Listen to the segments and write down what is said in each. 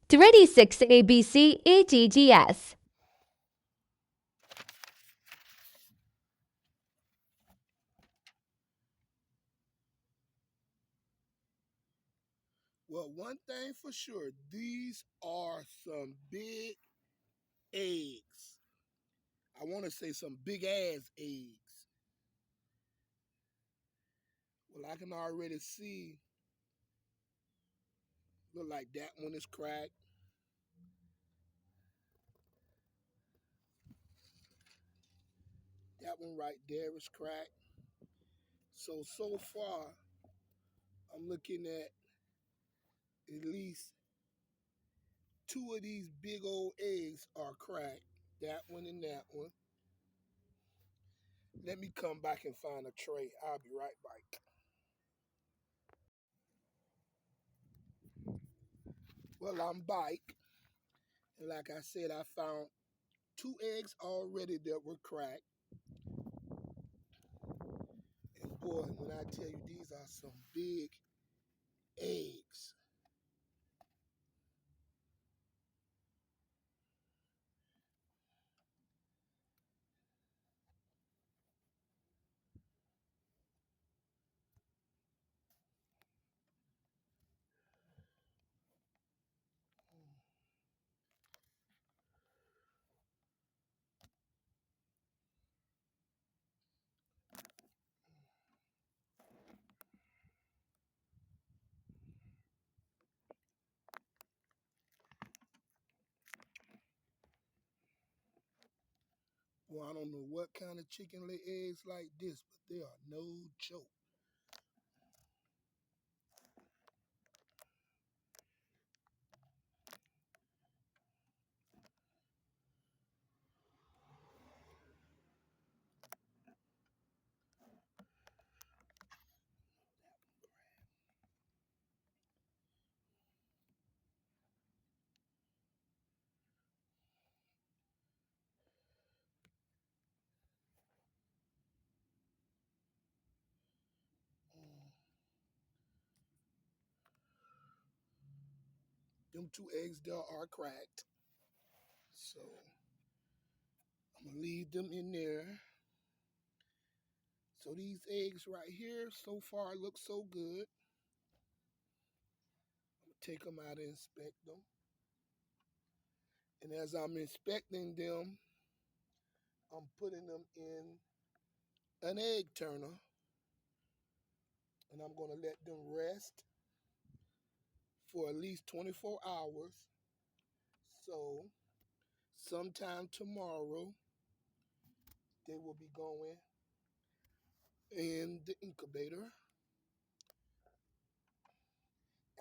36 ABC EGGS. Well, one thing for sure, these are some big eggs. I want to say some big ass eggs. Well, I can already see, look like that one is cracked. That one right there is cracked. So far, I'm looking at least two of these big old eggs are cracked. That one and that one. Let me come back and find a tray. I'll be right back. Well, I'm back. And like I said, I found two eggs already that were cracked. And boy, when I tell you these are some big eggs. Well, I don't know what kind of chicken lay eggs like this, but they are no joke. Mm, them two eggs there are cracked. So I'm gonna leave them in there. So these eggs right here so far look so good. I'm gonna take them out and inspect them. And as I'm inspecting them, I'm putting them in an egg turner and I'm gonna let them rest for at least 24 hours. So sometime tomorrow they will be going in the incubator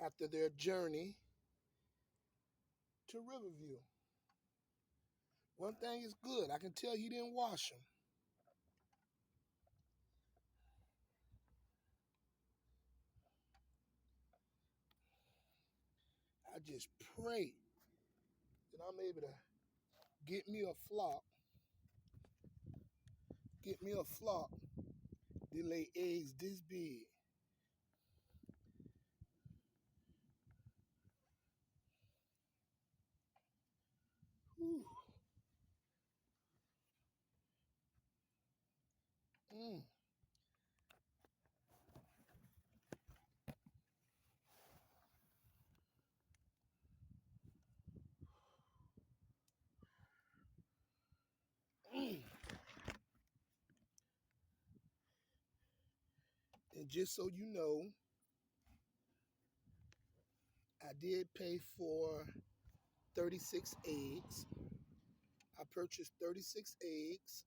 after their journey to Riverview. One thing is good, I can tell he didn't wash them. I just pray that I'm able to get me a flock, get me a flock that lay eggs this big. Whew. Mm. Mm. And just so you know, I did pay for 36 eggs. I purchased 36 eggs.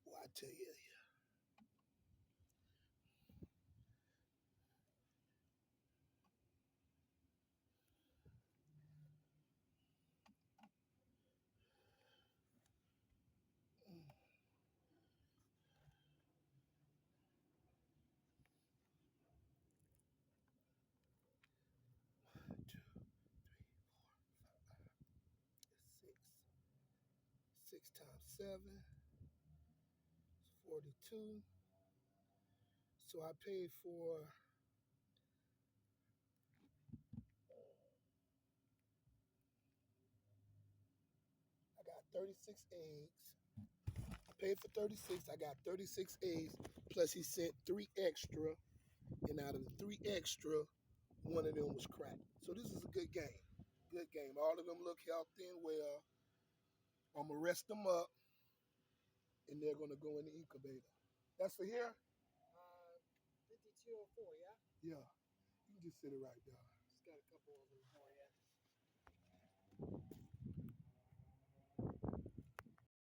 Well, I tell you, 6 times 7 is 42. So I paid for I got 36 eggs. I paid for 36. I got 36 eggs. Plus he sent 3 extra. And out of the 3 extra, one of them was cracked. So this is a good game. Good game. All of them look healthy and well. I'm going to rest them up. And they're going to go in the incubator. That's for here? 5204, yeah? Yeah. You can just sit it right there. Just got a couple of them for you.